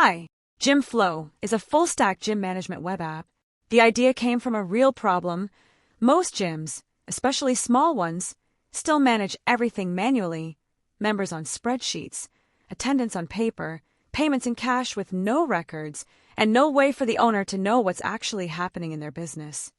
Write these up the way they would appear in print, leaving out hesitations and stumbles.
Hi! GymFlow is a full-stack gym management web app. The idea came from a real problem. Most gyms, especially small ones, still manage everything manually. Members on spreadsheets, attendance on paper, payments in cash with no records, and no way for the owner to know what's actually happening in their business.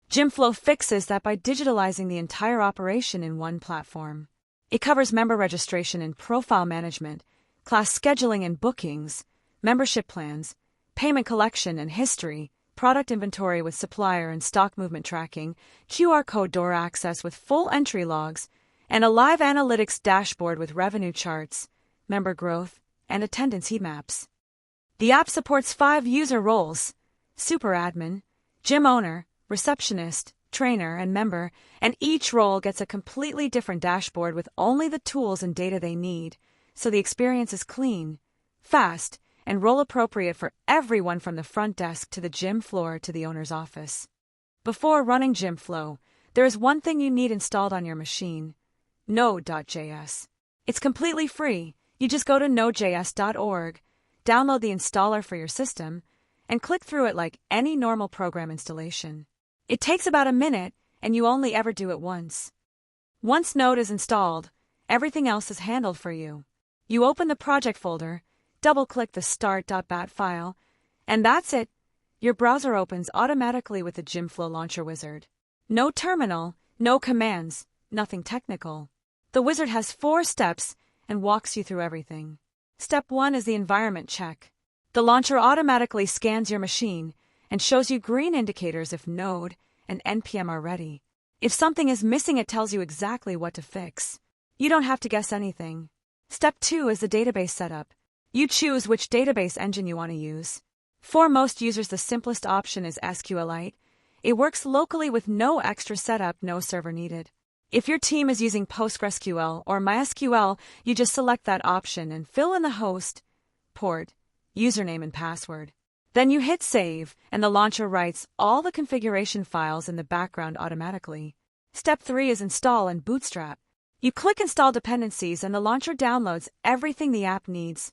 GymFlow fixes that by digitalizing the entire operation in one platform. It covers member registration and profile management, class scheduling and bookings, membership plans, payment collection and history, product inventory with supplier and stock movement tracking, QR code door access with full entry logs, and a live analytics dashboard with revenue charts, member growth, and attendance heat maps. The app supports 5 user roles: super admin, gym owner, receptionist, trainer, and member, and each role gets a completely different dashboard with only the tools and data they need, so the experience is clean, fast, and role appropriate for everyone from the front desk to the gym floor to the owner's office. Before running GymFlow, there is one thing you need installed on your machine: Node.js. It's completely free. You just go to nodejs.org, download the installer for your system, and click through it like any normal program installation. It takes about a minute, and you only ever do it once. Once Node is installed, everything else is handled for you. You open the project folder, double-click the start.bat file, and that's it. Your browser opens automatically with the GymFlow launcher wizard. No terminal, no commands, nothing technical. The wizard has 4 steps and walks you through everything. Step 1 is the environment check. The launcher automatically scans your machine and shows you green indicators if Node and NPM are ready. If something is missing, it tells you exactly what to fix. You don't have to guess anything. Step 2 is the database setup. You choose which database engine you want to use. For most users, the simplest option is SQLite. It works locally with no extra setup, no server needed. If your team is using PostgreSQL or MySQL, you just select that option and fill in the host, port, username, and password. Then you hit save, and the launcher writes all the configuration files in the background automatically. Step 3 is install and bootstrap. You click install dependencies, and the launcher downloads everything the app needs,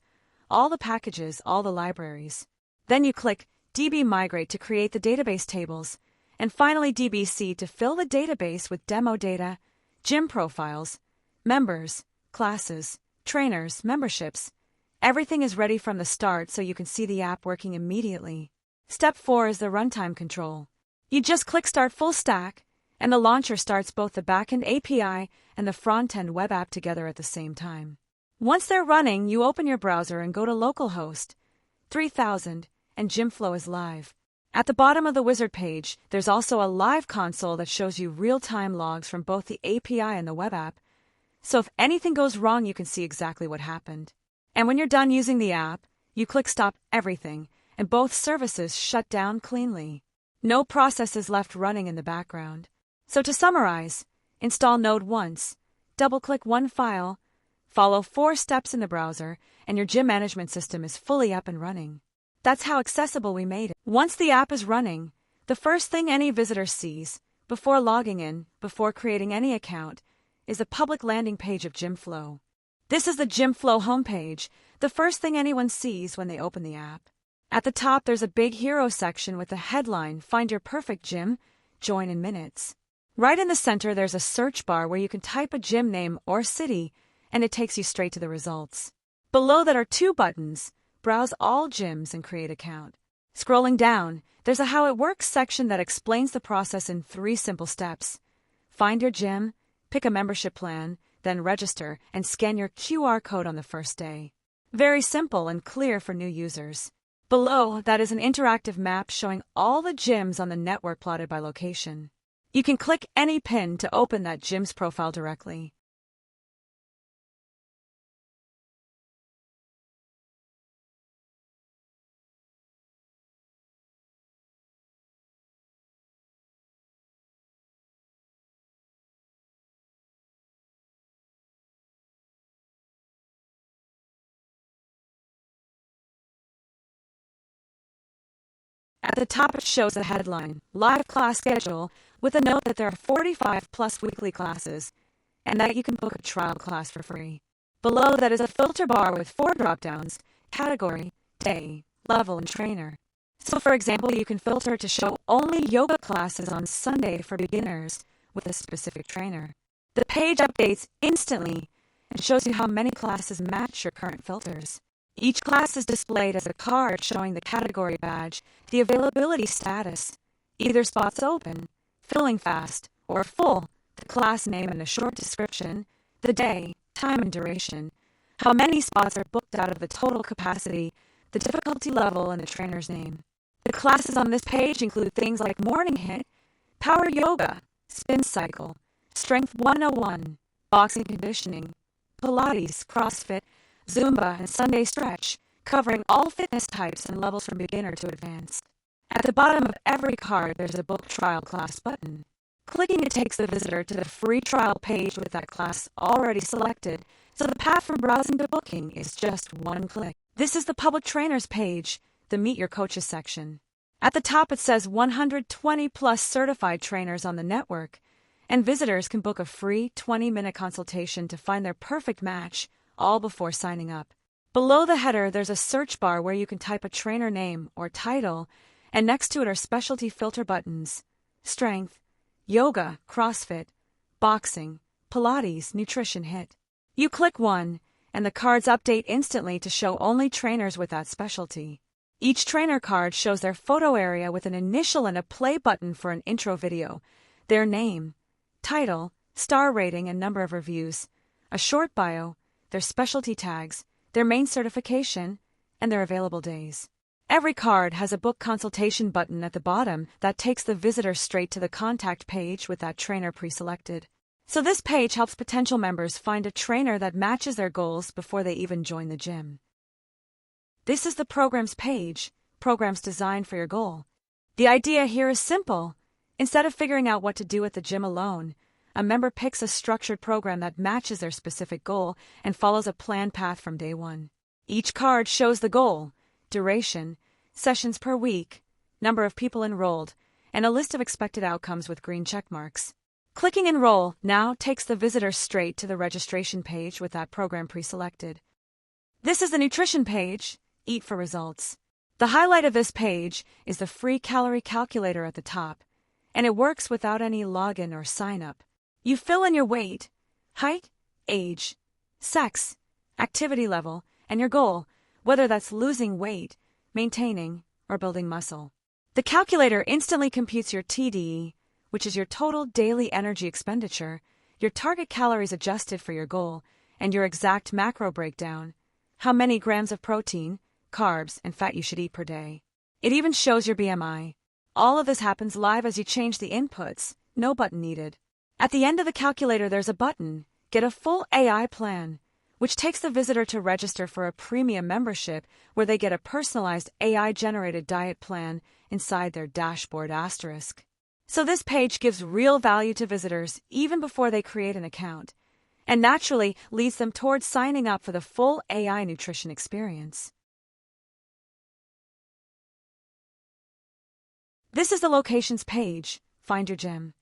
all the packages, all the libraries. Then you click DB migrate to create the database tables, and finally DBC to fill the database with demo data, gym profiles, members, classes, trainers, memberships. Everything is ready from the start so you can see the app working immediately. Step 4 is the runtime control. You just click Start Full Stack, and the launcher starts both the backend API and the front-end web app together at the same time. Once they're running, you open your browser and go to localhost 3000, and GymFlow is live. At the bottom of the wizard page, there's also a live console that shows you real-time logs from both the API and the web app, so if anything goes wrong, you can see exactly what happened. And when you're done using the app, you click Stop Everything, and both services shut down cleanly. No process is left running in the background. So to summarize, install Node once, double-click one file, follow 4 steps in the browser, and your gym management system is fully up and running. That's how accessible we made it. Once the app is running, the first thing any visitor sees, before logging in, before creating any account, is the public landing page of GymFlow. This is the GymFlow homepage, the first thing anyone sees when they open the app. At the top, there's a big hero section with the headline, Find Your Perfect Gym, Join in Minutes. Right in the center, there's a search bar where you can type a gym name or city, and it takes you straight to the results. Below that are 2 buttons, Browse All Gyms and Create Account. Scrolling down, there's a How It Works section that explains the process in 3 simple steps. Find your gym, pick a membership plan, then register and scan your QR code on the first day. Very simple and clear for new users. Below that is an interactive map showing all the gyms on the network plotted by location. You can click any pin to open that gym's profile directly. At the top, it shows the headline, Live Class Schedule, with a note that there are 45 plus weekly classes, and that you can book a trial class for free. Below that is a filter bar with 4 drop-downs: category, day, level, and trainer. So for example, you can filter to show only yoga classes on Sunday for beginners with a specific trainer. The page updates instantly and shows you how many classes match your current filters. Each class is displayed as a card showing the category badge, the availability status, either spots open, filling fast, or full, the class name and a short description, the day, time and duration, how many spots are booked out of the total capacity, the difficulty level, and the trainer's name. The classes on this page include things like morning hit, power yoga, spin cycle, strength 101, boxing conditioning, Pilates, CrossFit, Zumba, and Sunday stretch, covering all fitness types and levels from beginner to advanced. At the bottom of every card, there's a book trial class button. Clicking it takes the visitor to the free trial page with that class already selected, so the path from browsing to booking is just one click. This is the public trainers page, the Meet Your Coaches section. At the top it says 120 plus certified trainers on the network, and visitors can book a free 20-minute consultation to find their perfect match, all before signing up. Below the header, there's a search bar where you can type a trainer name or title, and next to it are specialty filter buttons: strength, yoga, CrossFit, boxing, Pilates, nutrition, HIIT. You click one, and the cards update instantly to show only trainers with that specialty. Each trainer card shows their photo area with an initial and a play button for an intro video, their name, title, star rating and number of reviews, a short bio, their specialty tags, their main certification, and their available days. Every card has a book consultation button at the bottom that takes the visitor straight to the contact page with that trainer pre-selected. So this page helps potential members find a trainer that matches their goals before they even join the gym. This is the programs page, programs designed for your goal. The idea here is simple. Instead of figuring out what to do at the gym alone, a member picks a structured program that matches their specific goal and follows a planned path from day one. Each card shows the goal, duration, sessions per week, number of people enrolled, and a list of expected outcomes with green check marks. Clicking Enroll now takes the visitor straight to the registration page with that program pre-selected. This is the nutrition page, Eat for Results. The highlight of this page is the free calorie calculator at the top, and it works without any login or sign-up. You fill in your weight, height, age, sex, activity level, and your goal, whether that's losing weight, maintaining, or building muscle. The calculator instantly computes your TDE, which is your total daily energy expenditure, your target calories adjusted for your goal, and your exact macro breakdown, how many grams of protein, carbs, and fat you should eat per day. It even shows your BMI. All of this happens live as you change the inputs, no button needed. At the end of the calculator there's a button, Get a Full AI Plan, which takes the visitor to register for a premium membership where they get a personalized AI-generated diet plan inside their dashboard asterisk. So this page gives real value to visitors even before they create an account, and naturally leads them towards signing up for the full AI nutrition experience. This is the locations page, Find Your Gym.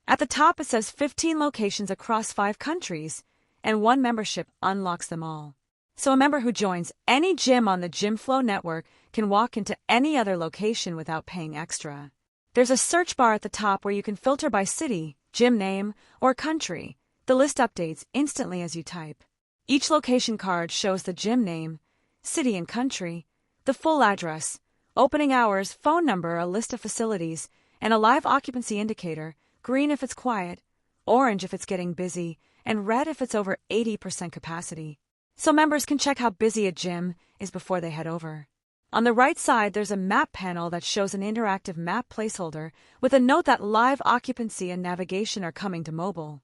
At the top it says 15 locations across 5 countries, and one membership unlocks them all. So a member who joins any gym on the GymFlow network can walk into any other location without paying extra. There's a search bar at the top where you can filter by city, gym name, or country. The list updates instantly as you type. Each location card shows the gym name, city and country, the full address, opening hours, phone number, a list of facilities, and a live occupancy indicator, green if it's quiet, orange if it's getting busy, and red if it's over 80% capacity. So members can check how busy a gym is before they head over. On the right side, there's a map panel that shows an interactive map placeholder with a note that live occupancy and navigation are coming to mobile.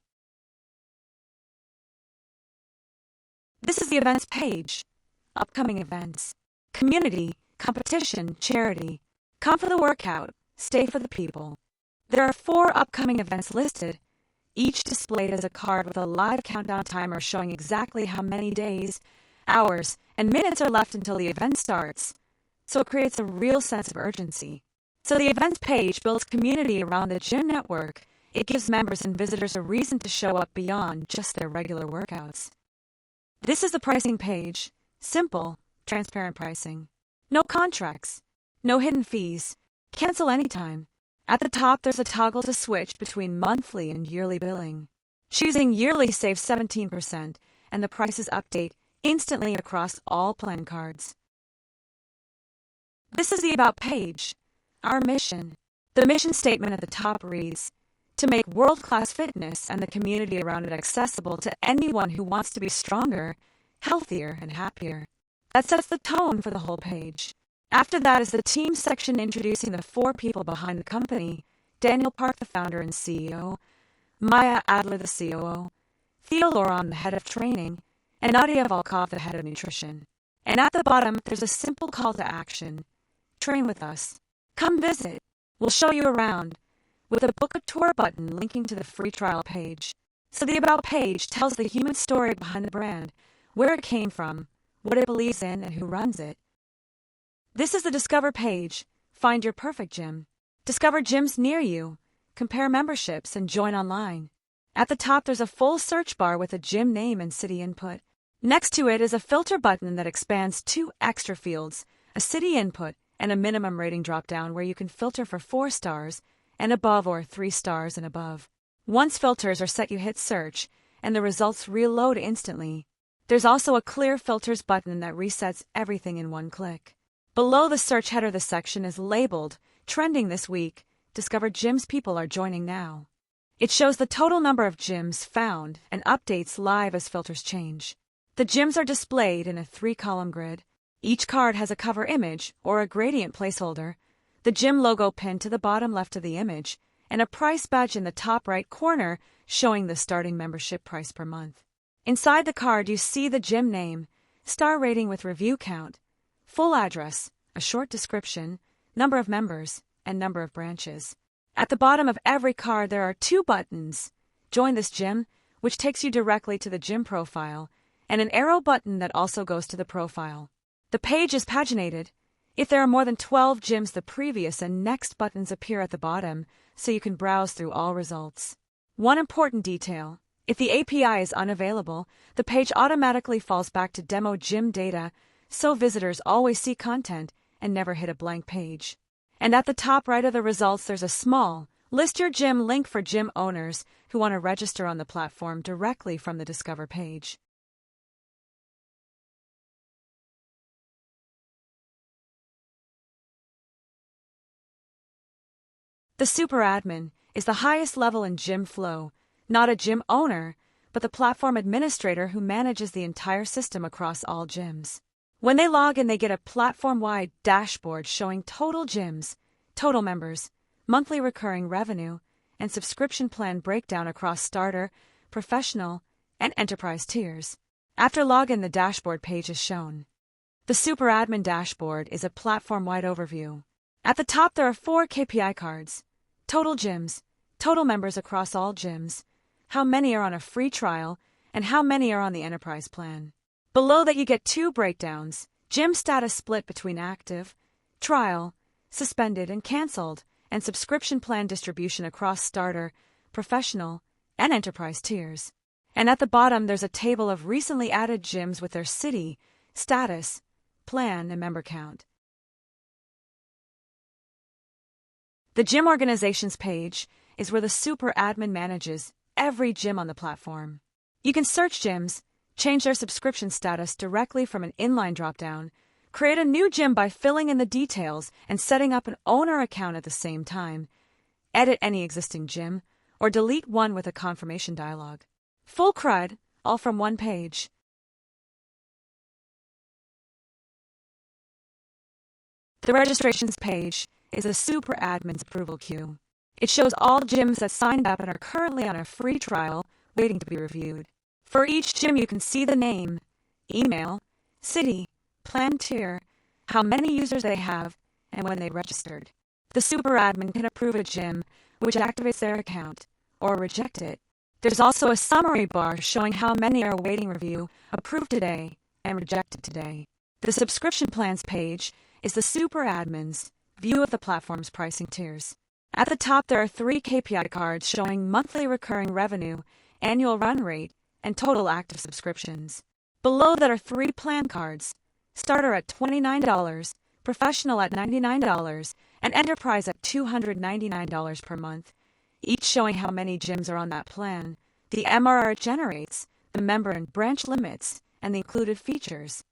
This is the events page. Upcoming events. Community, competition, charity. Come for the workout, stay for the people. There are 4 upcoming events listed, each displayed as a card with a live countdown timer showing exactly how many days, hours, and minutes are left until the event starts. So it creates a real sense of urgency. So the events page builds community around the gym network. It gives members and visitors a reason to show up beyond just their regular workouts. This is the pricing page. Simple, transparent pricing. No contracts. No hidden fees. Cancel anytime. At the top, there's a toggle to switch between monthly and yearly billing. Choosing yearly saves 17%, and the prices update instantly across all plan cards. This is the About page. Our mission. The mission statement at the top reads, to make world-class fitness and the community around it accessible to anyone who wants to be stronger, healthier, and happier. That sets the tone for the whole page. After that is the team section introducing the 4 people behind the company: Daniel Park, the founder and CEO, Maya Adler, the COO, Theo Loron, the head of training, and Nadia Volkov, the head of nutrition. And at the bottom, there's a simple call to action. Train with us. Come visit. We'll show you around, with a book a tour button linking to the free trial page. So the About page tells the human story behind the brand, where it came from, what it believes in, and who runs it. This is the Discover page. Find your perfect gym. Discover gyms near you. Compare memberships and join online. At the top, there's a full search bar with a gym name and city input. Next to it is a filter button that expands 2 extra fields, a city input and a minimum rating drop-down where you can filter for 4 stars and above or 3 stars and above. Once filters are set, you hit search, and the results reload instantly. There's also a clear filters button that resets everything in one click. Below the search header, the section is labeled Trending this week. Discover gyms people are joining now. It shows the total number of gyms found and updates live as filters change. The gyms are displayed in a 3-column grid. Each card has a cover image or a gradient placeholder, the gym logo pinned to the bottom left of the image, and a price badge in the top right corner showing the starting membership price per month. Inside the card, you see the gym name, star rating with review count, full address, a short description, number of members, and number of branches. At the bottom of every card, there are 2 buttons: Join this gym, which takes you directly to the gym profile, and an arrow button that also goes to the profile. The page is paginated. If there are more than 12 gyms, the previous and next buttons appear at the bottom, so you can browse through all results. One important detail: if the API is unavailable, the page automatically falls back to demo gym data, so visitors always see content and never hit a blank page. And at the top right of the results, there's a small List Your Gym link for gym owners who want to register on the platform directly from the Discover page. The super admin is the highest level in GymFlow, not a gym owner, but the platform administrator who manages the entire system across all gyms. When they log in, they get a platform-wide dashboard showing total gyms, total members, monthly recurring revenue, and subscription plan breakdown across starter, professional, and enterprise tiers. After login, the dashboard page is shown. The super admin dashboard is a platform-wide overview. At the top, there are 4 KPI cards: total gyms, total members across all gyms, how many are on a free trial, and how many are on the enterprise plan. Below that, you get 2 breakdowns: gym status split between active, trial, suspended, and canceled, and subscription plan distribution across starter, professional, and enterprise tiers. And at the bottom, there's a table of recently added gyms with their city, status, plan, and member count. The gym organizations page is where the super admin manages every gym on the platform. You can search gyms, change their subscription status directly from an inline dropdown, create a new gym by filling in the details and setting up an owner account at the same time, edit any existing gym, or delete one with a confirmation dialog. Full CRUD, all from one page. The registrations page is a super admin's approval queue. It shows all gyms that signed up and are currently on a free trial waiting to be reviewed. For each gym, you can see the name, email, city, plan tier, how many users they have, and when they registered. The super admin can approve a gym, which activates their account, or reject it. There's also a summary bar showing how many are awaiting review, approved today, and rejected today. The subscription plans page is the super admin's view of the platform's pricing tiers. At the top, there are 3 KPI cards showing monthly recurring revenue, annual run rate, and total active subscriptions. Below that are 3 plan cards: starter at $29, Professional at $99, and Enterprise at $299 per month, each showing how many gyms are on that plan, the MRR it generates, the member and branch limits, and the included features.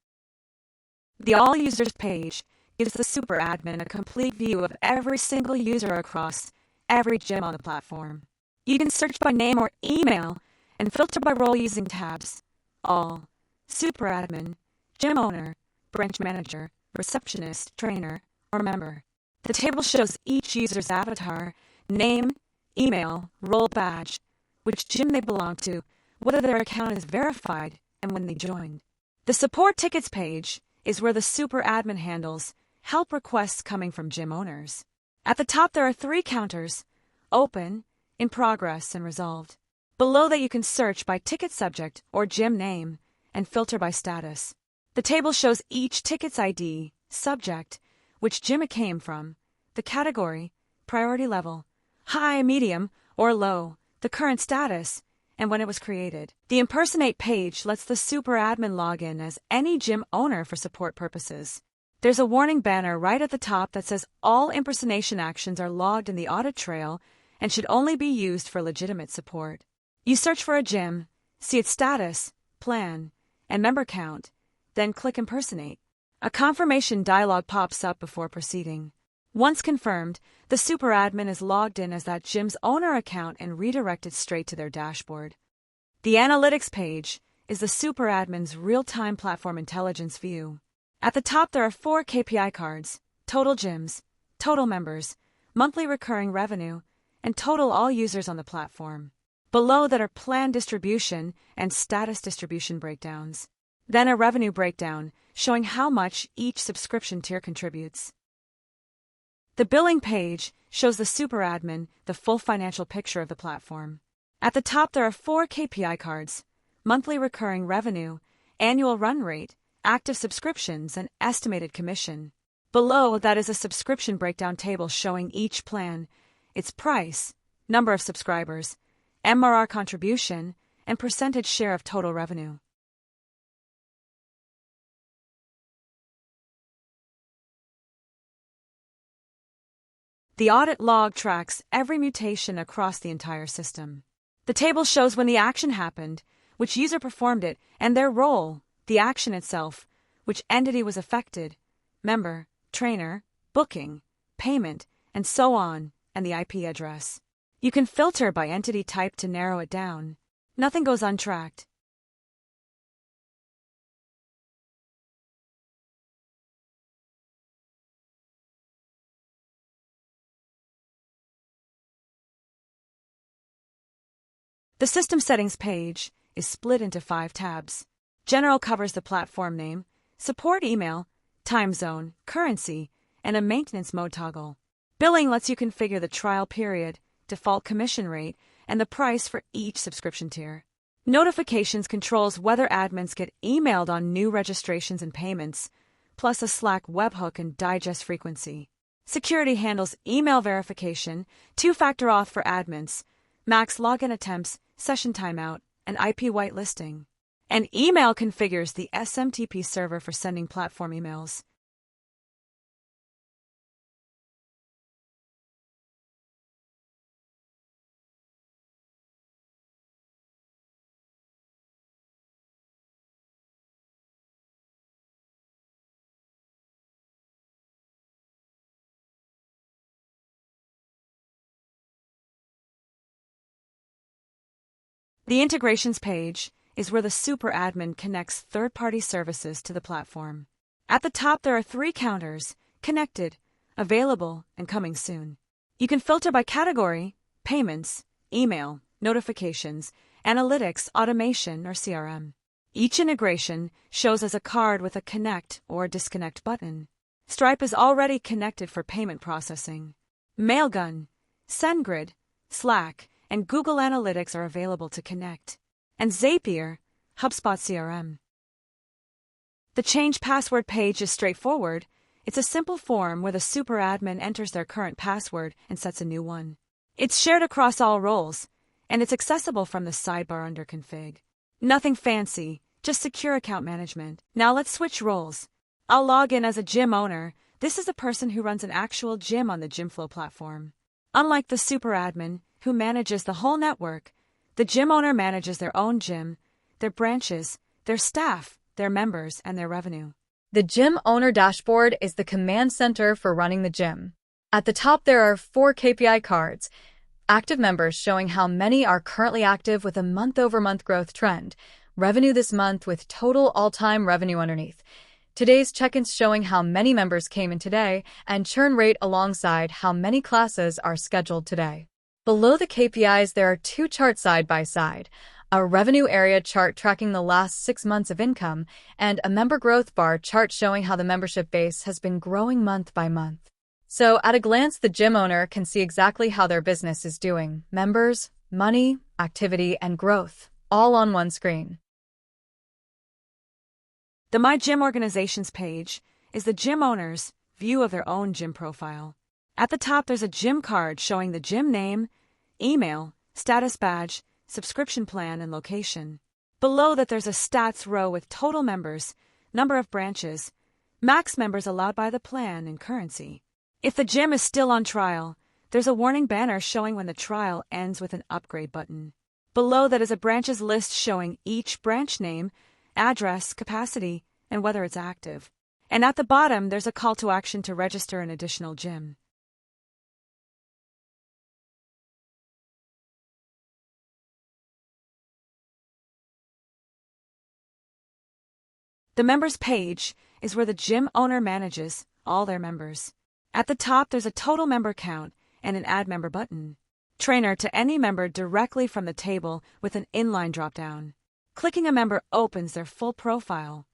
The All Users page gives the super admin a complete view of every single user across every gym on the platform. You can search by name or email and filter by role using tabs: All, Super Admin, Gym Owner, Branch Manager, Receptionist, Trainer, or Member. The table shows each user's avatar, name, email, role badge, which gym they belong to, whether their account is verified, and when they joined. The Support Tickets page is where the super admin handles help requests coming from gym owners. At the top there are 3 counters: Open, In Progress, and Resolved. Below that you can search by ticket subject or gym name and filter by status. The table shows each ticket's ID, subject, which gym it came from, the category, priority level, high, medium, or low, the current status, and when it was created. The Impersonate page lets the super admin log in as any gym owner for support purposes. There's a warning banner right at the top that says all impersonation actions are logged in the audit trail and should only be used for legitimate support. You search for a gym, see its status, plan, and member count, then click Impersonate. A confirmation dialog pops up before proceeding. Once confirmed, the super admin is logged in as that gym's owner account and redirected straight to their dashboard. The Analytics page is the super admin's real-time platform intelligence view. At the top there are 4 KPI cards: total gyms, total members, monthly recurring revenue, and total all users on the platform. Below that are plan distribution and status distribution breakdowns. Then a revenue breakdown showing how much each subscription tier contributes. The billing page shows the super admin the full financial picture of the platform. At the top there are 4 KPI cards: monthly recurring revenue, annual run rate, active subscriptions, and estimated commission. Below that is a subscription breakdown table showing each plan, its price, number of subscribers, MRR contribution, and percentage share of total revenue. The audit log tracks every mutation across the entire system. The table shows when the action happened, which user performed it, and their role, the action itself, which entity was affected, member, trainer, booking, payment, and so on, and the IP address. You can filter by entity type to narrow it down. Nothing goes untracked. The System Settings page is split into 5 tabs. General covers the platform name, support email, time zone, currency, and a maintenance mode toggle. Billing lets you configure the trial period, default commission rate, and the price for each subscription tier. Notifications controls whether admins get emailed on new registrations and payments, plus a Slack webhook and digest frequency. Security handles email verification, 2-factor auth for admins, max login attempts, session timeout, and IP whitelisting. And email configures the SMTP server for sending platform emails. The Integrations page is where the super admin connects third-party services to the platform. At the top there are 3 counters: connected, available, and coming soon. You can filter by category, payments, email, notifications, analytics, automation, or CRM. Each integration shows as a card with a connect or disconnect button. Stripe is already connected for payment processing. Mailgun, SendGrid, Slack, and Google Analytics are available to connect. And Zapier, HubSpot CRM. The Change Password page is straightforward. It's a simple form where the super admin enters their current password and sets a new one. It's shared across all roles, and it's accessible from the sidebar under Config. Nothing fancy, just secure account management. Now let's switch roles. I'll log in as a gym owner. This is a person who runs an actual gym on the GymFlow platform. Unlike the super admin, who manages the whole network, the gym owner manages their own gym, their branches, their staff, their members, and their revenue. The gym owner dashboard is the command center for running the gym. At the top, there are 4 KPI cards. Active members showing how many are currently active with a month-over-month growth trend. Revenue this month with total all-time revenue underneath. Today's check-ins showing how many members came in today, and churn rate alongside how many classes are scheduled today. Below the KPIs, there are 2 charts side by side. A revenue area chart tracking the last 6 months of income, and a member growth bar chart showing how the membership base has been growing month by month. So at a glance, the gym owner can see exactly how their business is doing. Members, money, activity, and growth, all on one screen. The My Gym Organizations page is the gym owner's view of their own gym profile. At the top, there's a gym card showing the gym name, email, status badge, subscription plan, and location. Below that, there's a stats row with total members, number of branches, max members allowed by the plan, and currency. If the gym is still on trial, there's a warning banner showing when the trial ends with an upgrade button. Below that is a branches list showing each branch name, address, capacity, and whether it's active. And at the bottom, there's a call to action to register an additional gym. The members page is where the gym owner manages all their members. At the top, there's a total member count and an add member button. Trainer to any member directly from the table with an inline dropdown. Clicking a member opens their full profile.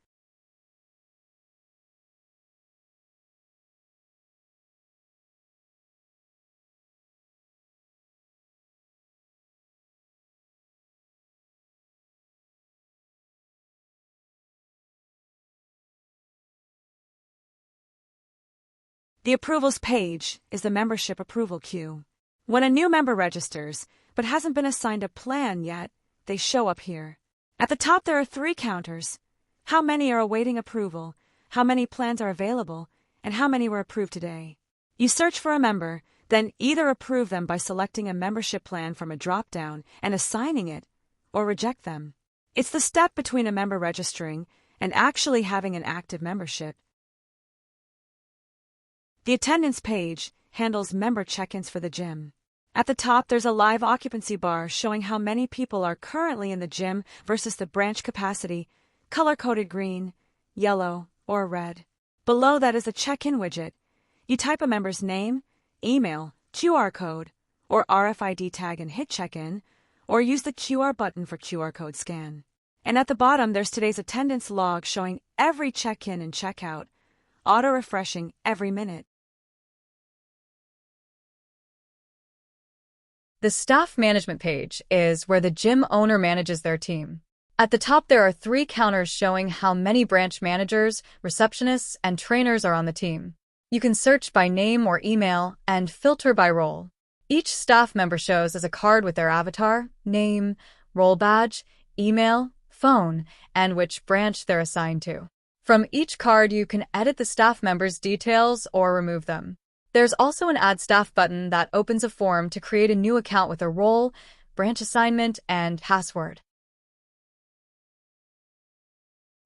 The approvals page is the membership approval queue. When a new member registers but hasn't been assigned a plan yet, they show up here. At the top, there are 3 counters: how many are awaiting approval, how many plans are available, and how many were approved today. You search for a member, then either approve them by selecting a membership plan from a drop-down and assigning it, or reject them. It's the step between a member registering and actually having an active membership. The attendance page handles member check-ins for the gym. At the top, there's a live occupancy bar showing how many people are currently in the gym versus the branch capacity, color-coded green, yellow, or red. Below that is a check-in widget. You type a member's name, email, QR code, or RFID tag and hit check-in, or use the QR button for QR code scan. And at the bottom, there's today's attendance log showing every check-in and check-out, auto-refreshing every minute. The staff management page is where the gym owner manages their team. At the top, there are 3 counters showing how many branch managers, receptionists, and trainers are on the team. You can search by name or email and filter by role. Each staff member shows as a card with their avatar, name, role badge, email, phone, and which branch they're assigned to. From each card, you can edit the staff member's details or remove them. There's also an Add Staff button that opens a form to create a new account with a role, branch assignment, and password.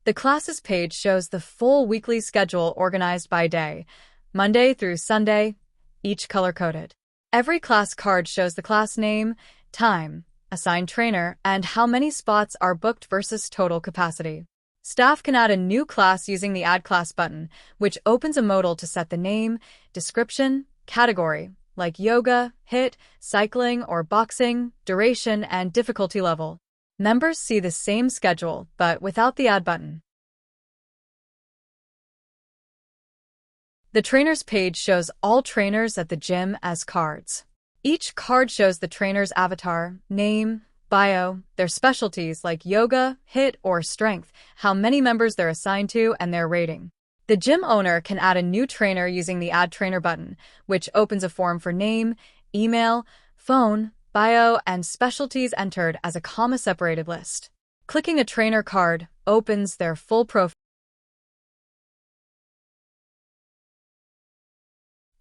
The classes page shows the full weekly schedule organized by day, Monday through Sunday, each color-coded. Every class card shows the class name, time, assigned trainer, and how many spots are booked versus total capacity. Staff can add a new class using the Add Class button, which opens a modal to set the name, description, category, like yoga, HIIT, cycling, or boxing, duration, and difficulty level. Members see the same schedule, but without the Add button. The Trainers page shows all trainers at the gym as cards. Each card shows the trainer's avatar, name, bio, their specialties like yoga, HIIT, or strength, how many members they're assigned to, and their rating. The gym owner can add a new trainer using the Add Trainer button, which opens a form for name, email, phone, bio, and specialties entered as a comma-separated list. Clicking a trainer card opens their full profile.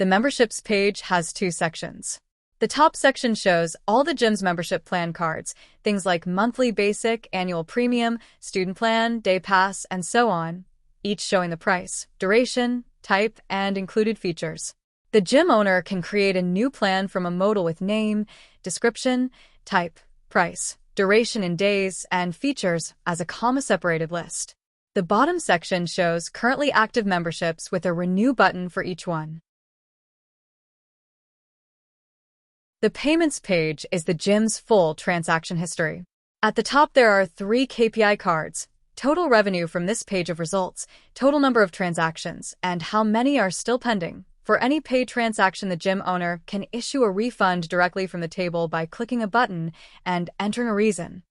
The memberships page has two sections. The top section shows all the gym's membership plan cards, things like monthly basic, annual premium, student plan, day pass, and so on, each showing the price, duration, type, and included features. The gym owner can create a new plan from a modal with name, description, type, price, duration in days, and features as a comma-separated list. The bottom section shows currently active memberships with a renew button for each one. The payments page is the gym's full transaction history. At the top there are 3 KPI cards: total revenue from this page of results, total number of transactions, and how many are still pending. For any paid transaction, the gym owner can issue a refund directly from the table by clicking a button and entering a reason.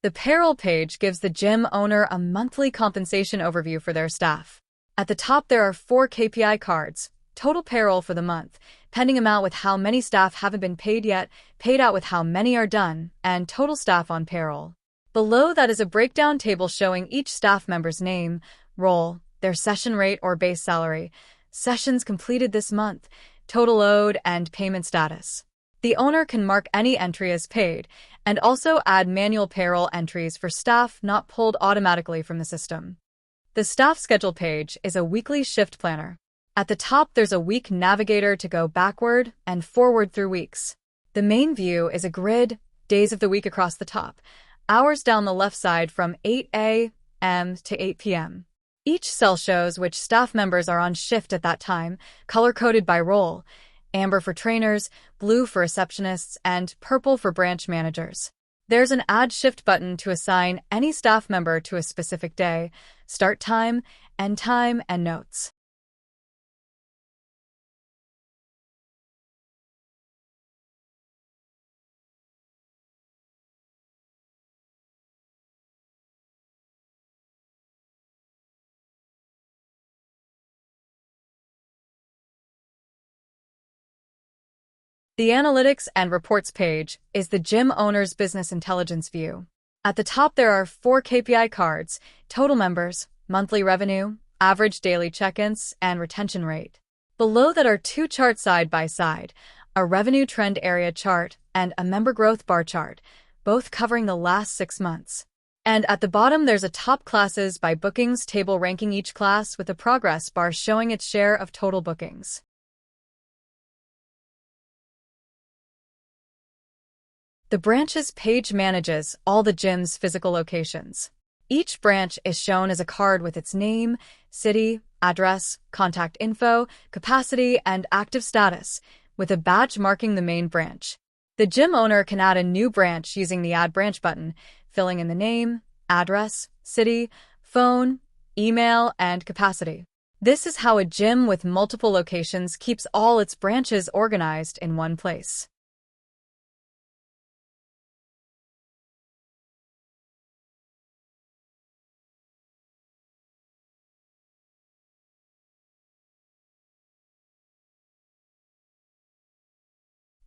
The payroll page gives the gym owner a monthly compensation overview for their staff. At the top there are 4 KPI cards: total payroll for the month, pending amount with how many staff haven't been paid yet, paid out with how many are done, and total staff on payroll. Below that is a breakdown table showing each staff member's name, role, their session rate or base salary, sessions completed this month, total owed, and payment status. The owner can mark any entry as paid, and also add manual payroll entries for staff not pulled automatically from the system. The staff schedule page is a weekly shift planner. At the top there's a week navigator to go backward and forward through weeks. The main view is a grid, days of the week across the top, hours down the left side from 8 a.m. to 8 p.m. Each cell shows which staff members are on shift at that time, color-coded by role: amber for trainers, blue for receptionists, and purple for branch managers. There's an Add Shift button to assign any staff member to a specific day, start time, end time, and notes. The Analytics and Reports page is the gym owner's business intelligence view. At the top there are 4 KPI cards: total members, monthly revenue, average daily check-ins, and retention rate. Below that are 2 charts side by side, a revenue trend area chart and a member growth bar chart, both covering the last 6 months. And at the bottom there's a top classes by bookings table ranking each class with a progress bar showing its share of total bookings. The branches page manages all the gym's physical locations. Each branch is shown as a card with its name, city, address, contact info, capacity, and active status, with a badge marking the main branch. The gym owner can add a new branch using the Add Branch button, filling in the name, address, city, phone, email, and capacity. This is how a gym with multiple locations keeps all its branches organized in one place.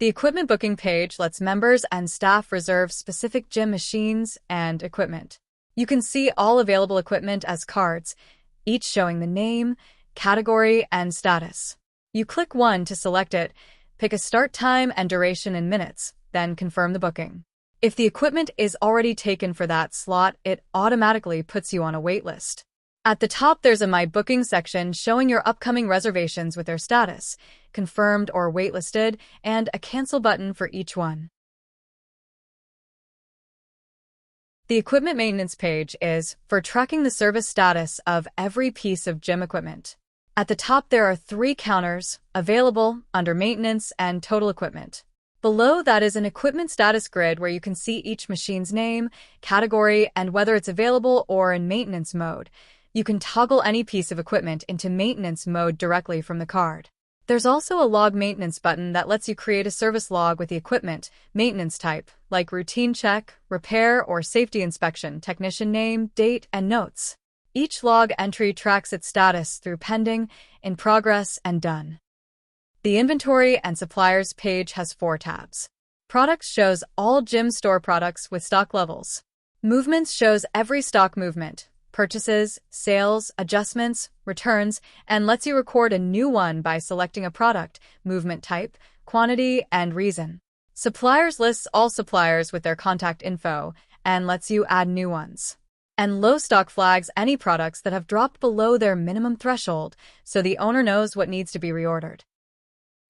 The equipment booking page lets members and staff reserve specific gym machines and equipment. You can see all available equipment as cards, each showing the name, category, and status. You click one to select it, pick a start time and duration in minutes, then confirm the booking. If the equipment is already taken for that slot, it automatically puts you on a wait list. At the top, there's a My Booking section showing your upcoming reservations with their status, confirmed or waitlisted, and a cancel button for each one. The equipment maintenance page is for tracking the service status of every piece of gym equipment. At the top, there are 3 counters available under maintenance and total equipment. Below that is an equipment status grid where you can see each machine's name, category, and whether it's available or in maintenance mode. You can toggle any piece of equipment into maintenance mode directly from the card. There's also a log maintenance button that lets you create a service log with the equipment maintenance type, like routine check, repair, or safety inspection, technician name, date, and notes. Each log entry tracks its status through pending, in progress, and done. The inventory and suppliers page has 4 tabs. Products shows all gym store products with stock levels. Movements shows every stock movement, purchases, sales, adjustments, returns, and lets you record a new one by selecting a product, movement type, quantity, and reason. Suppliers lists all suppliers with their contact info and lets you add new ones. And low stock flags any products that have dropped below their minimum threshold so the owner knows what needs to be reordered.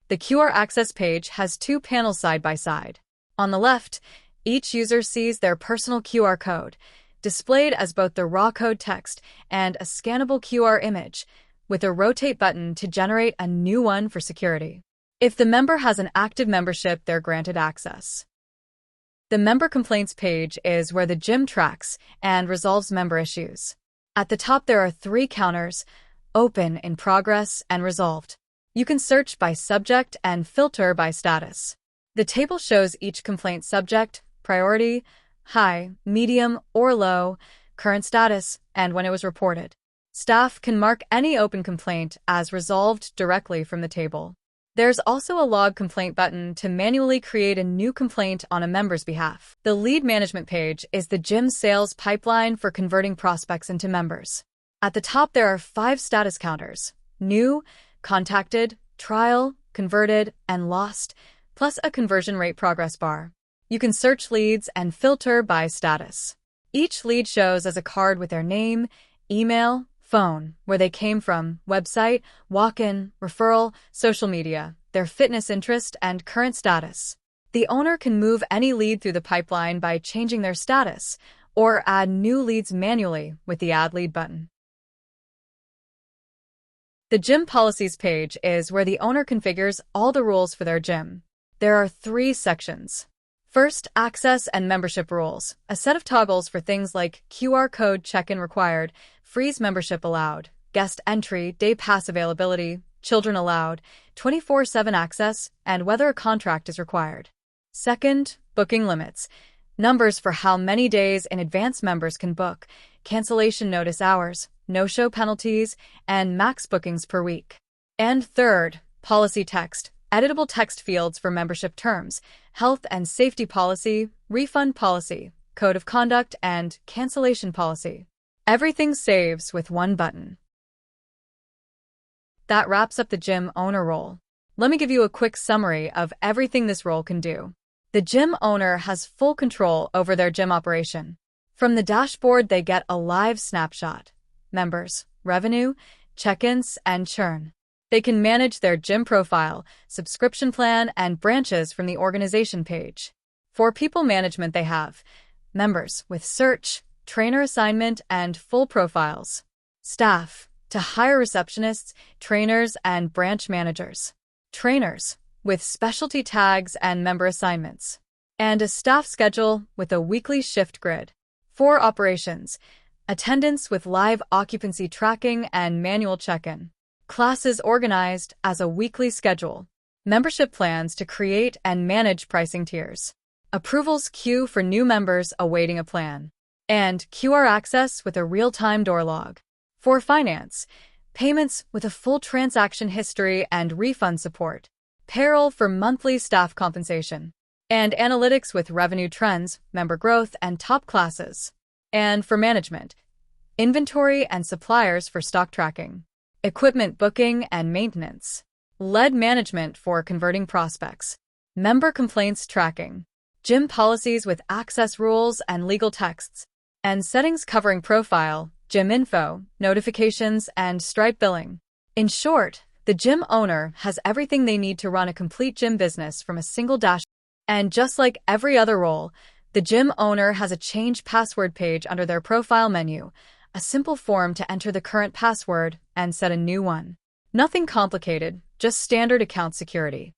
The QR access page has two panels side by side. On the left, each user sees their personal QR code, displayed as both the raw code text and a scannable QR image, with a rotate button to generate a new one for security. If the member has an active membership, they're granted access. The member complaints page is where the gym tracks and resolves member issues. At the top there are three counters: open, in progress, and resolved. You can search by subject and filter by status. The table shows each complaint subject, priority, high, medium, or low, current status, and when it was reported. Staff can mark any open complaint as resolved directly from the table. There's also a log complaint button to manually create a new complaint on a member's behalf. The lead management page is the gym sales pipeline for converting prospects into members. At the top there are 5 status counters: new, contacted, trial, converted, and lost, plus a conversion rate progress bar. You can search leads and filter by status. Each lead shows as a card with their name, email, phone, where they came from, website, walk-in, referral, social media, their fitness interest, and current status. The owner can move any lead through the pipeline by changing their status, or add new leads manually with the Add Lead button. The gym policies page is where the owner configures all the rules for their gym. There are 3 sections. First, access and membership rules, a set of toggles for things like QR code check-in required, freeze membership allowed, guest entry, day pass availability, children allowed, 24/7 access, and whether a contract is required. Second, booking limits, numbers for how many days in advance members can book, cancellation notice hours, no-show penalties, and max bookings per week. And third, policy text, editable text fields for membership terms, health and safety policy, refund policy, code of conduct, and cancellation policy. Everything saves with one button. That wraps up the gym owner role. Let me give you a quick summary of everything this role can do. The gym owner has full control over their gym operation. From the dashboard, they get a live snapshot: members, revenue, check-ins, and churn. They can manage their gym profile, subscription plan, and branches from the organization page. For people management, they have members with search, trainer assignment, and full profiles. Staff to hire receptionists, trainers, and branch managers. Trainers with specialty tags and member assignments. And a staff schedule with a weekly shift grid. For operations, attendance with live occupancy tracking and manual check-in. Classes organized as a weekly schedule. Membership plans to create and manage pricing tiers. Approvals queue for new members awaiting a plan. And QR access with a real-time door log. For finance, payments with a full transaction history and refund support. Payroll for monthly staff compensation. And analytics with revenue trends, member growth, and top classes. And for management, inventory and suppliers for stock tracking. Equipment booking and maintenance. Lead management for converting prospects. Member complaints tracking. Gym policies with access rules and legal texts. And settings covering profile, gym info, notifications, and Stripe billing. In short, the gym owner has everything they need to run a complete gym business from a single dashboard. And just like every other role, the gym owner has a change password page under their profile menu, a simple form to enter the current password and set a new one. Nothing complicated, just standard account security.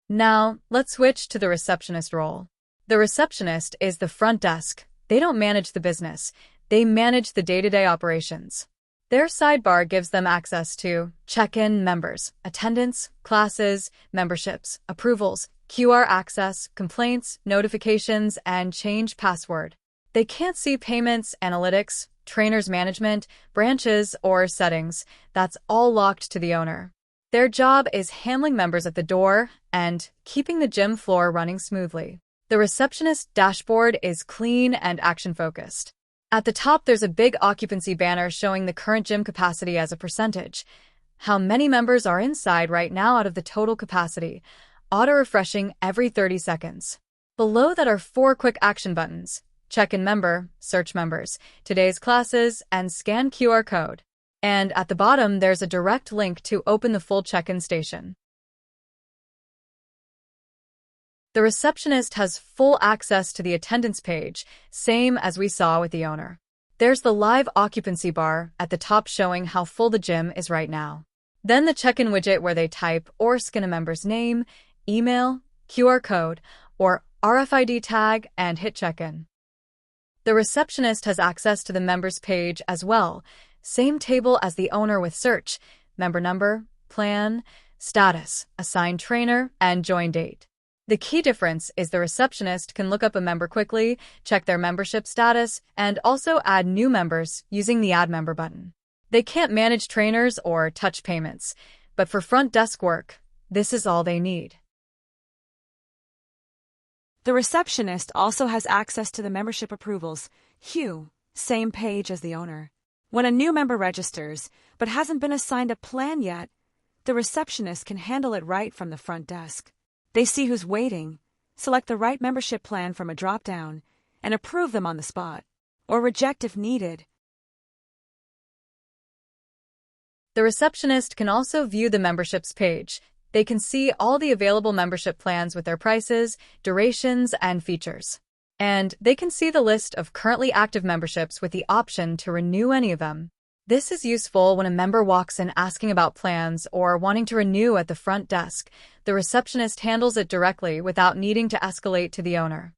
Now, let's switch to the receptionist role. The receptionist is the front desk. They don't manage the business. They manage the day-to-day operations. Their sidebar gives them access to check-in members, attendance, classes, memberships, approvals, QR access, complaints, notifications, and change password. They can't see payments, analytics, trainers management, branches, or settings. That's all locked to the owner. Their job is handling members at the door and keeping the gym floor running smoothly. The receptionist dashboard is clean and action-focused. At the top, there's a big occupancy banner showing the current gym capacity as a percentage. How many members are inside right now out of the total capacity, auto-refreshing every 30 seconds. Below that are 4 quick action buttons: check-in member, search members, today's classes, and scan QR code. And at the bottom, there's a direct link to open the full check-in station. The receptionist has full access to the attendance page, same as we saw with the owner. There's the live occupancy bar at the top showing how full the gym is right now. Then the check-in widget where they type or scan a member's name, email, QR code, or RFID tag and hit check-in. The receptionist has access to the members page as well, same table as the owner with search, member number, plan, status, assigned trainer, and join date. The key difference is the receptionist can look up a member quickly, check their membership status, and also add new members using the Add Member button. They can't manage trainers or touch payments, but for front desk work, this is all they need. The receptionist also has access to the membership approvals, queue, same page as the owner. When a new member registers, but hasn't been assigned a plan yet, the receptionist can handle it right from the front desk. They see who's waiting, select the right membership plan from a drop-down, and approve them on the spot, or reject if needed. The receptionist can also view the memberships page. They can see all the available membership plans with their prices, durations, and features. And they can see the list of currently active memberships with the option to renew any of them. This is useful when a member walks in asking about plans or wanting to renew at the front desk. The receptionist handles it directly without needing to escalate to the owner.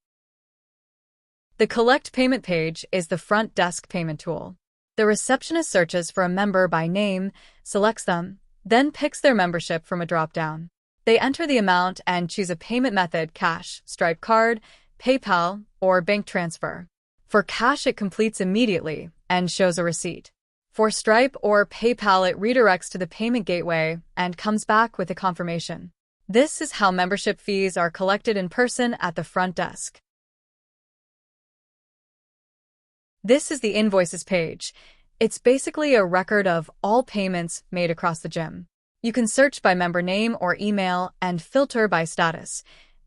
The Collect Payment page is the front desk payment tool. The receptionist searches for a member by name, selects them, then picks their membership from a drop-down. They enter the amount and choose a payment method: cash, Stripe card, PayPal, or bank transfer. For cash, it completes immediately and shows a receipt. For Stripe or PayPal, it redirects to the payment gateway and comes back with a confirmation. This is how membership fees are collected in person at the front desk. This is the Invoices page. It's basically a record of all payments made across the gym. You can search by member name or email and filter by status: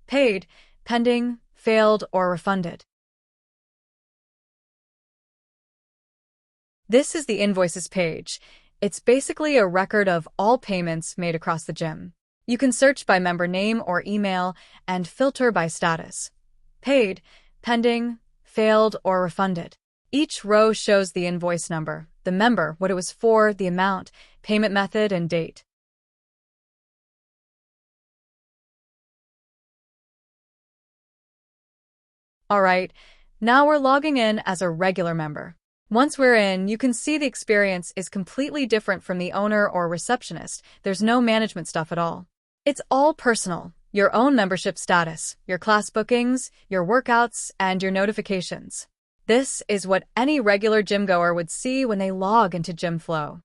paid, pending, failed, or refunded. This is the Invoices page. It's basically a record of all payments made across the gym. You can search by member name or email and filter by status: paid, pending, failed, or refunded. Each row shows the invoice number, the member, what it was for, the amount, payment method, and date. Alright, now we're logging in as a regular member. Once we're in, you can see the experience is completely different from the owner or receptionist. There's no management stuff at all. It's all personal: your own membership status, your class bookings, your workouts, and your notifications. This is what any regular gym goer would see when they log into GymFlow.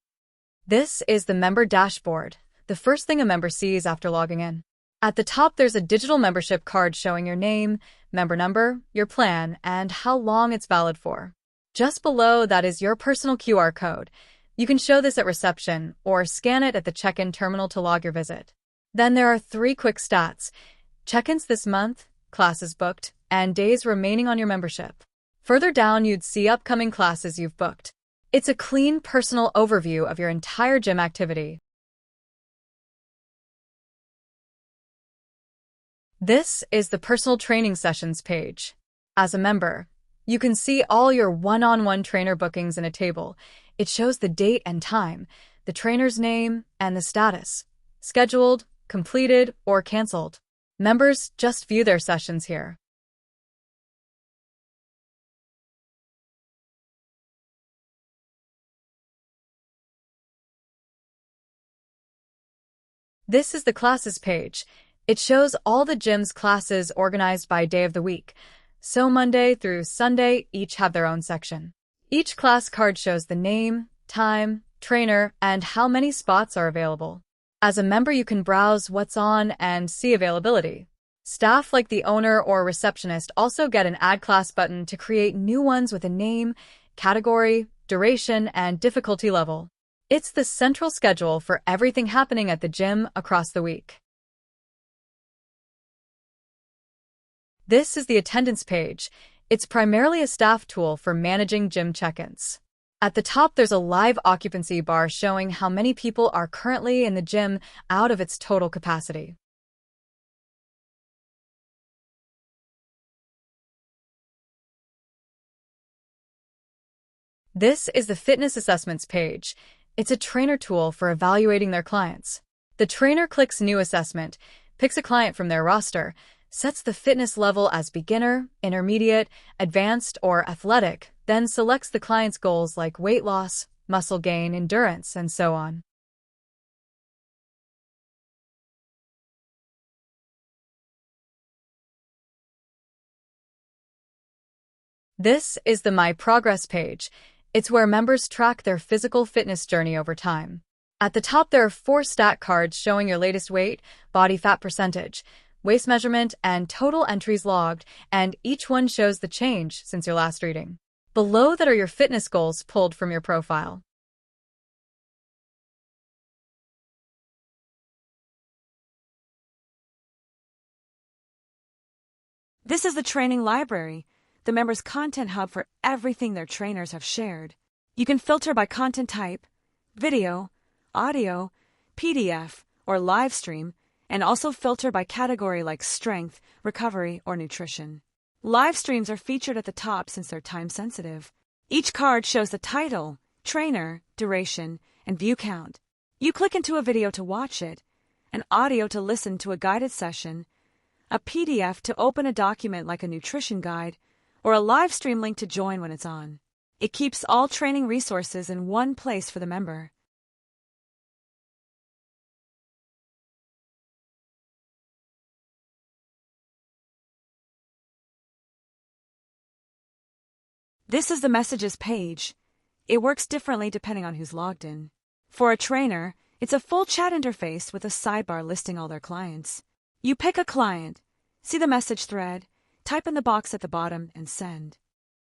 This is the member dashboard, the first thing a member sees after logging in. At the top, there's a digital membership card showing your name, member number, your plan, and how long it's valid for. Just below that is your personal QR code. You can show this at reception or scan it at the check-in terminal to log your visit. Then there are 3 quick stats: check-ins this month, classes booked, and days remaining on your membership. Further down, you'd see upcoming classes you've booked. It's a clean, personal overview of your entire gym activity. This is the personal training sessions page. As a member, you can see all your one-on-one trainer bookings in a table. It shows the date and time, the trainer's name, and the status: scheduled, completed, or canceled. Members just view their sessions here. This is the classes page. It shows all the gym's classes organized by day of the week. So Monday through Sunday each have their own section. Each class card shows the name, time, trainer, and how many spots are available. As a member, you can browse what's on and see availability. Staff like the owner or receptionist also get an Add Class button to create new ones with a name, category, duration, and difficulty level. It's the central schedule for everything happening at the gym across the week. This is the attendance page. It's primarily a staff tool for managing gym check-ins. At the top, there's a live occupancy bar showing how many people are currently in the gym out of its total capacity. This is the fitness assessments page. It's a trainer tool for evaluating their clients. The trainer clicks New Assessment, picks a client from their roster, sets the fitness level as beginner, intermediate, advanced, or athletic, then selects the client's goals like weight loss, muscle gain, endurance, and so on. This is the My Progress page. It's where members track their physical fitness journey over time. At the top, there are 4 stat cards showing your latest weight, body fat percentage, waist measurement, and total entries logged, and each one shows the change since your last reading. Below that are your fitness goals pulled from your profile. This is the training library, the members' content hub for everything their trainers have shared. You can filter by content type, video, audio, PDF, or live stream, and also filter by category like strength, recovery, or nutrition. Live streams are featured at the top since they're time-sensitive. Each card shows the title, trainer, duration, and view count. You click into a video to watch it, an audio to listen to a guided session, a PDF to open a document like a nutrition guide, or a live stream link to join when it's on. It keeps all training resources in one place for the member. This is the messages page. It works differently depending on who's logged in. For a trainer, it's a full chat interface with a sidebar listing all their clients. You pick a client, see the message thread, type in the box at the bottom, and send.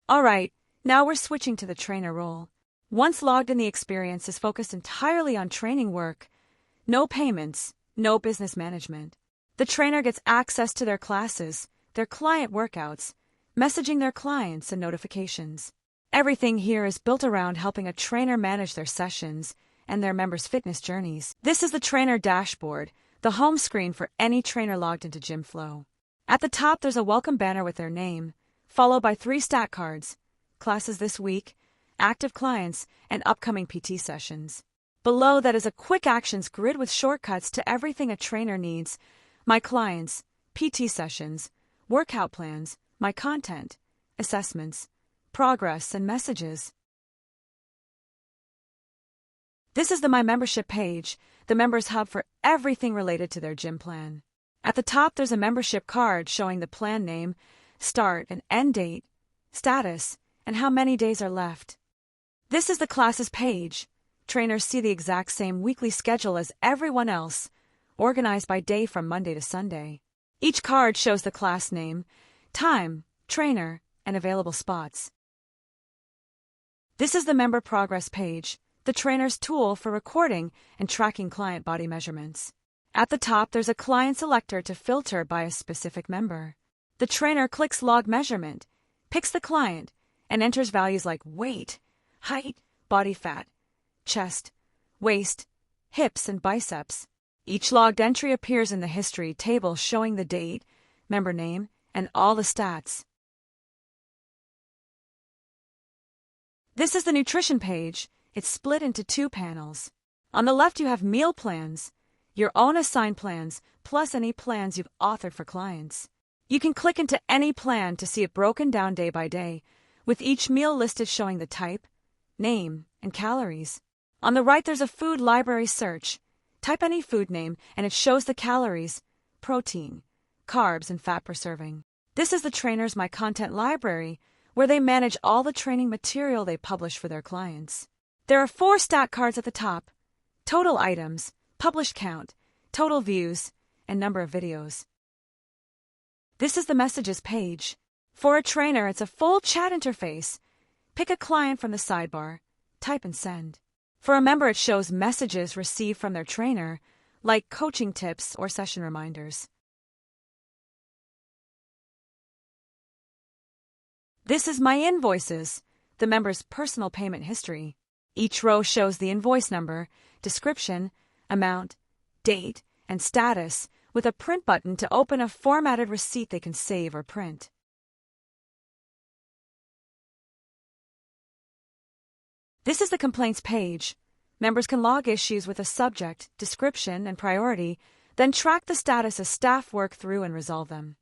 All right, now we're switching to the trainer role. Once logged in, the experience is focused entirely on training work. No payments, no business management. The trainer gets access to their classes, their client workouts, messaging their clients, and notifications. Everything here is built around helping a trainer manage their sessions and their members' fitness journeys. This is the trainer dashboard, the home screen for any trainer logged into GymFlow. At the top, there's a welcome banner with their name, followed by 3 stat cards, classes this week, active clients, and upcoming PT sessions. Below that is a quick actions grid with shortcuts to everything a trainer needs: my clients, PT sessions, workout plans, my content, assessments, progress, and messages. This is the My Membership page, the members' hub for everything related to their gym plan. At the top, there's a membership card showing the plan name, start and end date, status, and how many days are left. This is the classes page. Trainers see the exact same weekly schedule as everyone else, organized by day from Monday to Sunday. Each card shows the class name, time, trainer, and available spots. This is the member progress page, the trainer's tool for recording and tracking client body measurements. At the top, there's a client selector to filter by a specific member. The trainer clicks log measurement, picks the client, and enters values like weight, height, body fat, chest, waist, hips, and biceps. Each logged entry appears in the history table showing the date, member name, and all the stats. This is the nutrition page. It's split into 2 panels. On the left, you have meal plans, your own assigned plans, plus any plans you've authored for clients. You can click into any plan to see it broken down day by day, with each meal listed showing the type, name, and calories. On the right, there's a food library search. Type any food name, and it shows the calories, protein, carbs, and fat per serving. This is the trainer's My Content library, where they manage all the training material they publish for their clients. There are 4 stat cards at the top: total items, published count, total views, and number of videos. This is the messages page. For a trainer, it's a full chat interface. Pick a client from the sidebar, type and send. For a member, it shows messages received from their trainer, like coaching tips or session reminders. This is My Invoices, the member's personal payment history. Each row shows the invoice number, description, amount, date, and status, with a print button to open a formatted receipt they can save or print. This is the complaints page. Members can log issues with a subject, description, and priority, then track the status as staff work through and resolve them.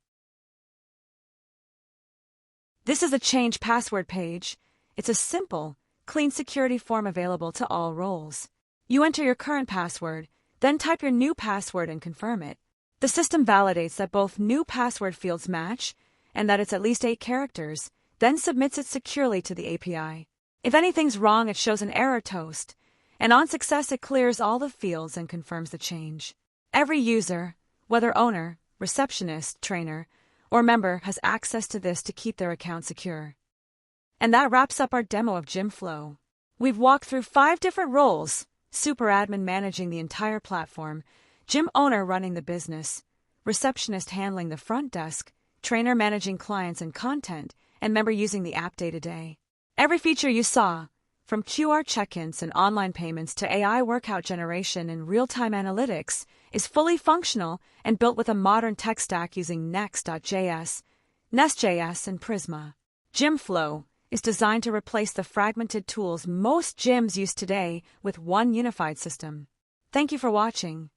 This is the change password page. It's a simple, clean security form available to all roles. You enter your current password, then type your new password and confirm it. The system validates that both new password fields match and that it's at least 8 characters, then submits it securely to the API. If anything's wrong, it shows an error toast, and on success, it clears all the fields and confirms the change. Every user, whether owner, receptionist, trainer, or member, has access to this to keep their account secure. And that wraps up our demo of GymFlow. We've walked through 5 different roles: super admin managing the entire platform, gym owner running the business, receptionist handling the front desk, trainer managing clients and content, and member using the app day to day. Every feature you saw, from QR check-ins and online payments to AI workout generation and real-time analytics, is fully functional and built with a modern tech stack using Next.js, Nest.js, and Prisma. GymFlow is designed to replace the fragmented tools most gyms use today with one unified system. Thank you for watching.